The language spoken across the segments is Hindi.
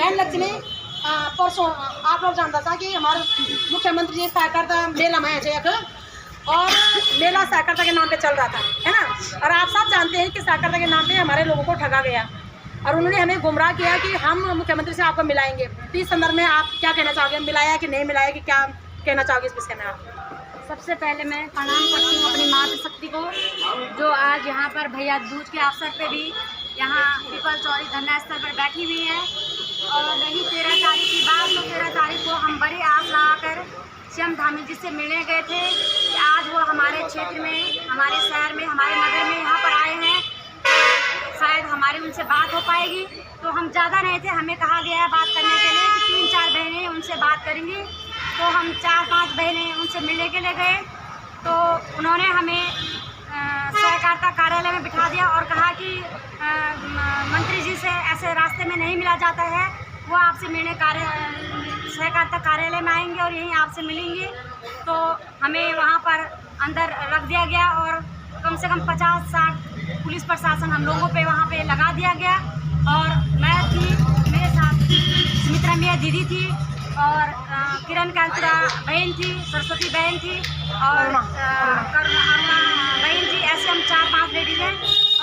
बहन लक्ष्मी परसों आप लोग जानता था कि हमारे मुख्यमंत्री जी सहकारिता मेला में एक और मेला सहकारिता के नाम पे चल रहा था, है ना। और आप सब जानते हैं कि सहकारिता के नाम पे हमारे लोगों को ठगा गया और उन्होंने हमें गुमराह किया कि हम मुख्यमंत्री से आपको मिलाएंगे। तो इस संदर्भ में आप क्या कहना चाहोगे, मिलाया कि नहीं मिलाया, कि क्या कहना चाहोगे इस विषय में आप? सबसे पहले मैं प्रणाम करती हूँ अपनी मातृशक्ति को, जो आज यहाँ पर भैया दूज के अवसर पे भी यहाँ पीपल चौरी धरना स्थल पर बैठी हुई है। और रही 13 तारीख की बात, तो 13 तारीख को हम बड़ी आस लगाकर सीएम धामी जी से मिलने गए थे कि आज वो हमारे क्षेत्र में, हमारे शहर में, हमारे नगर में यहाँ पर आए हैं, तो शायद हमारी उनसे बात हो पाएगी। तो हम ज़्यादा नहीं थे, हमें कहा गया है बात करने के लिए कि 3-4 बहनें उनसे बात करेंगी। तो हम 4-5 बहनें उनसे मिलने के लिए गए, तो उन्होंने हमें सहकारिता कार्यालय में बिठा दिया और कहा कि मंत्री जी से ऐसे रास्ते में नहीं मिला जाता है, वो आपसे मिलने सहकारिता कार्यालय में आएंगे और यहीं आपसे मिलेंगे। तो हमें वहाँ पर अंदर रख दिया गया और कम से कम 50-60 पुलिस प्रशासन हम लोगों पे वहाँ पे लगा दिया गया। और मैं थी, मेरे साथ सुमित्रा मिया दीदी थी और किरण कांतरा बहन थी, सरस्वती बहन थी और करुणा बहन थी। ऐसे हम 4-5 लेडीज़ हैं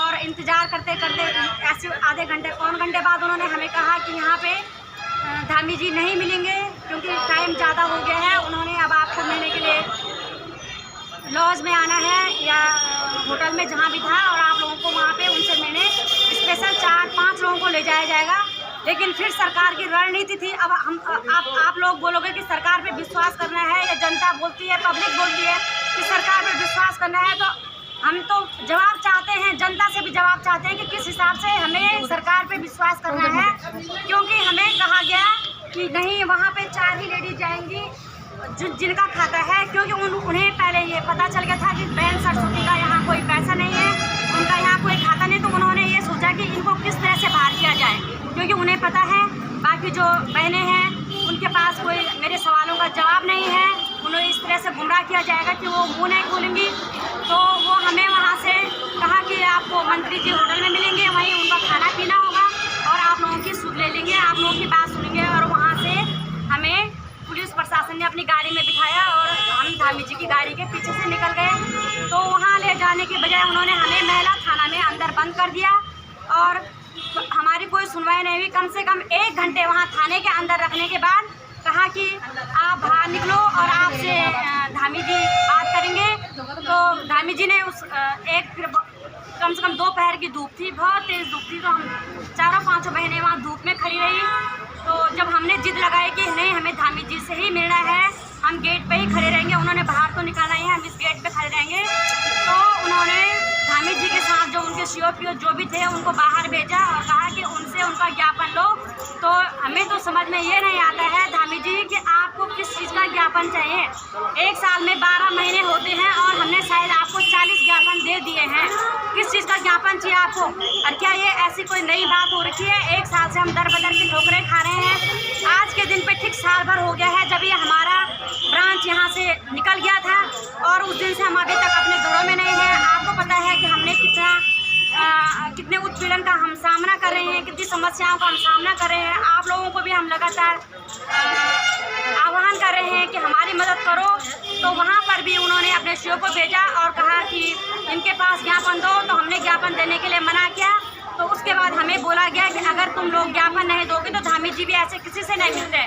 और इंतज़ार करते करते ऐसे आधे घंटे पौन घंटे बाद उन्होंने हमें कहा कि यहाँ पे धामी जी नहीं मिलेंगे क्योंकि टाइम ज़्यादा हो गया है। उन्होंने अब आपको मिलने के लिए लॉज में आना है या होटल में जहाँ भी था, और आप लोगों को वहाँ पे उनसे मिलने स्पेशल 4-5 लोगों को ले जाया जाएगा। लेकिन फिर सरकार की रणनीति थी, अब हम आप लोग बोलोगे कि सरकार पे विश्वास करना है या जनता बोलती है, पब्लिक बोलती है कि सरकार पे विश्वास करना है, तो हम तो जवाब चाहते हैं, जनता से भी जवाब चाहते हैं कि किस हिसाब से हमें सरकार पे विश्वास करना है। क्योंकि हमें कहा गया कि नहीं, वहाँ पे 4 ही लेडीज जाएंगी जिनका खाता है, क्योंकि उन्हें पहले ये पता चल गया था कि बहन सरस्वती का यहाँ कोई पैसा नहीं है, उनका यहाँ कोई खाता नहीं। तो उन्होंने ये सोचा कि इनको किस तरह से बाहर किया जाए, क्योंकि उन्हें पता है बाकी जो बहनें हैं उनके पास कोई मेरे सवालों का जवाब नहीं है। उन्हें इस तरह से गुमराह किया जाएगा कि वो मुँह नहीं खोलेंगी। तो वो हमें वहाँ से कहा कि आपको मंत्री जी होटल में मिलेंगे, वहीं उनका खाना पीना होगा और आप लोगों की सुध ले लेंगे, आप लोगों की बात सुनेंगे। और वहाँ से हमें पुलिस प्रशासन ने अपनी गाड़ी में बिठाया और हम धामी जी की गाड़ी के पीछे से निकल गए। तो वहाँ ले जाने के बजाय उन्होंने हमें महिला थाना में अंदर बंद कर दिया और हमारी कोई सुनवाई नहीं हुई। कम से कम 1 घंटे वहाँ थाने के अंदर रखने के बाद कहा कि आप बाहर निकलो और आपसे धामी जी बात करेंगे। तो धामी जी ने कम से कम दोपहर की धूप थी, बहुत तेज़ धूप थी, तो हम 4-5 बहनें वहाँ धूप में खड़ी रही। तो जब हमने जिद लगाई कि नहीं, हमें धामी जी से ही मिलना है, हम गेट पे ही खड़े रहेंगे, उन्होंने बाहर तो निकाला ही है, हम इस गेट पे खड़े रहेंगे। तो उन्होंने धामी जी के साथ जो उनके COPO जो भी थे उनको बाहर भेजा और कहा कि उनसे उनका ज्ञापन लो। तो हमें तो समझ में ये नहीं आता है धामी जी कि आपको किस चीज़ का ज्ञापन चाहिए। 1 साल में 12 महीने होते हैं और हमने शायद आपको 40 ज्ञापन दे दिए हैं। किस चीज़ का ज्ञापन चाहिए आपको? और क्या ये ऐसी कोई नई बात हो रखी है? 1 साल से हम दर बदर की ठोकरें खा रहे हैं। आज के दिन पे ठीक साल भर हो गया है जब ये हमारा ब्रांच यहाँ से निकल गया था और उस दिन से हम अभी तक अपने घरों में नहीं हैं। आपको पता है कि हमने कितने उत्पीड़न का हम सामना कर रहे हैं, कितनी समस्याओं का हम सामना कर रहे हैं। आप लोगों को भी हम लगातार आह्वान कर रहे हैं कि हमारी मदद करो। तो वहाँ पर भी उन्होंने अपने CO को भेजा और कहा कि इनके पास ज्ञापन दो। तो हमने ज्ञापन देने के लिए मना किया। तो उसके बाद हमें बोला गया कि अगर तुम लोग ज्ञापन नहीं दोगे तो धामी जी भी ऐसे किसी से नहीं मिलते।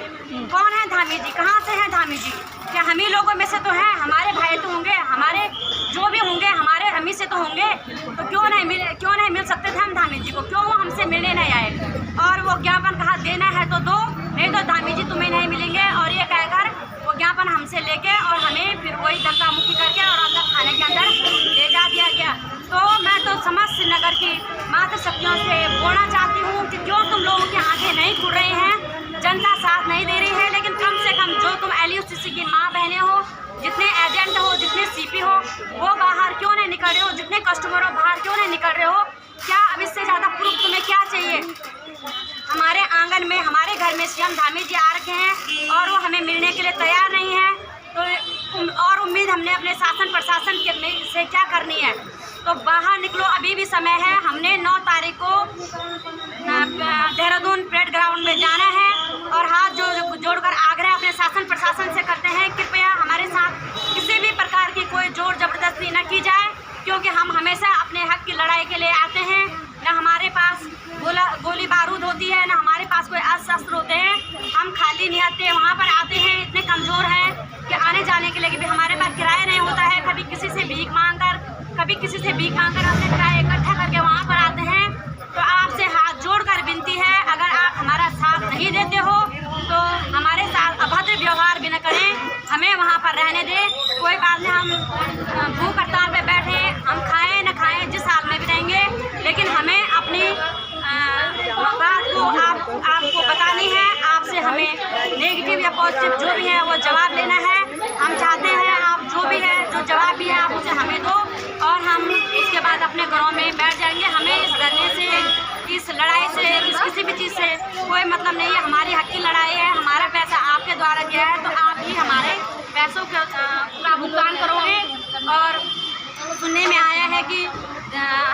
कौन है धामी जी? कहाँ से हैं धामी जी? क्या हम ही लोगों में से तो हैं? हमारे भाई तो होंगे, हमारे जो भी होंगे हमारे हम ही से तो होंगे। तो क्यों नहीं मिल सकते थे हम धामी जी को? क्यों वो हमसे मिलने नहीं आए? और वो ज्ञापन कहा देना है तो दो, नहीं तो धामी जी तुम्हें नहीं मिलेंगे। और ये कहकर वो ज्ञापन हमसे लेके और हमें फिर वही धक्का मुक्की करके और अंदर थाने के अंदर ले जा दिया गया। तो मैं तो समस्त नगर की मातृशक्तियों से बोलना चाहती हूँ कि क्यों तुम लोगों की आंखें नहीं खुल रही हैं? जनता साथ नहीं दे रही है, लेकिन कम से कम जो तुम LUCC की माँ बहनें हो, जितने एजेंट हो, जितने CP हो, वो बाहर क्यों नहीं निकल रहे हो? जितने कस्टमर हो बाहर क्यों नहीं निकल रहे हो? क्या अब इससे ज़्यादा प्रूफ तुम्हें क्या चाहिए? हमारे आंगन में, हमारे घर में CM धामी जी आ रखे हैं और वो हमें मिलने के लिए तैयार नहीं है। तो और उम्मीद हमने अपने शासन प्रशासन से क्या करनी है? तो बाहर निकलो, अभी भी समय है। हमने 9 तारीख को देहरादून परेड ग्राउंड में जाना है और हाथ जोड़कर आग्रह अपने शासन प्रशासन से करते हैं, कृपया हमारे साथ किसी भी प्रकार की कोई जोर जबरदस्ती न की जाए, क्योंकि हम हमेशा अपने हक की लड़ाई के लिए आते हैं। न हमारे पास गोली बारूद होती है, न हमारे पास कोई अस्त्र शस्त्र होते हैं। हम खाली नहीं आते, वहाँ पर आते हैं इतने कमज़ोर हैं कि आने जाने के लिए भी हमारे पास किराया नहीं होता है। कभी किसी से भीख मांग कर अपने किराया इकट्ठा करके वहाँ पर आते हैं। तो आपसे हाथ जोड़कर विनती है, अगर आप हमारा साथ नहीं देते हो तो हमारे साथ अभद्र व्यवहार भी न करें, हमें वहाँ पर रहने दें। कोई बात नहीं, हम भूख हड़ताल पे बैठे, हम खाएं न खाएं, जिस हाल में भी रहेंगे, लेकिन हमें अपनी बात को आपको बतानी है। आपसे हमें नेगेटिव या पॉजिटिव जो भी है वो जवाब लेना है। हम चाहते हैं आप जो भी है, जो जवाब भी है आप उसे हमें दो और हम उसके बाद अपने घरों में बैठ जाएंगे। हमें इस धरने से, इस लड़ाई से, इस किसी भी चीज़ से कोई मतलब नहीं है। हमारी हक की लड़ाई है, हमारा पैसा आपके द्वारा दिया है, तो आप ही हमारे पैसों का भुगतान करोगे। और सुनने में आया है कि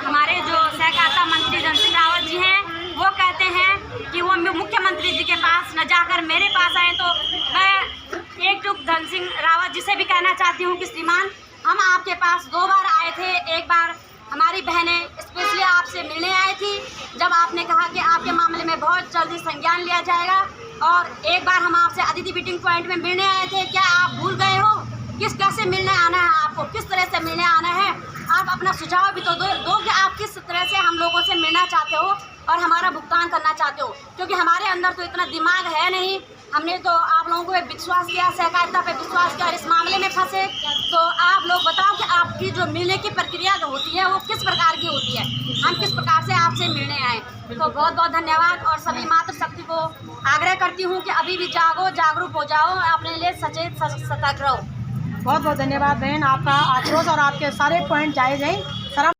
हमारे जो सहकारिता मंत्री धन सिंह रावत जी हैं, वो कहते हैं कि वो मुख्यमंत्री जी के पास न जाकर मेरे पास आए। तो मैं एकजुट धन सिंह रावत जी से भी कहना चाहती हूँ कि श्रीमान, हम आपके पास 2 बार आए थे। एक बार हमारी बहनें स्पेशली आपसे मिलने आई थी, जब आपने कहा कि आपके मामले में बहुत जल्दी संज्ञान लिया जाएगा। और एक बार हम आपसे अदिति मीटिंग पॉइंट में मिलने आए थे। क्या आप भूल गए हो? कैसे मिलने आना है आपको, किस तरह से मिलने आना है? आप अपना सुझाव भी तो दो कि आप किस तरह से हम लोगों से मिलना चाहते हो और हमारा भुगतान करना चाहते हो, क्योंकि हमारे अंदर तो इतना दिमाग है नहीं। हमने तो आप लोगों को विश्वास किया, सहकारिता पे विश्वास किया और इस मामले में फंसे। तो आप लोग बताओ कि आपकी जो मिलने की प्रक्रिया जो होती है वो किस प्रकार की होती है, हम किस प्रकार से आपसे मिलने आए। तो बहुत बहुत धन्यवाद। और सभी मातृशक्ति को आग्रह करती हूँ कि अभी भी जागो, जागरूक हो जाओ, अपने लिए सचेत सतर्क रहो। बहुत बहुत धन्यवाद बहन, आपका आक्रोश और आपके सारे पॉइंट जायज़ हैं।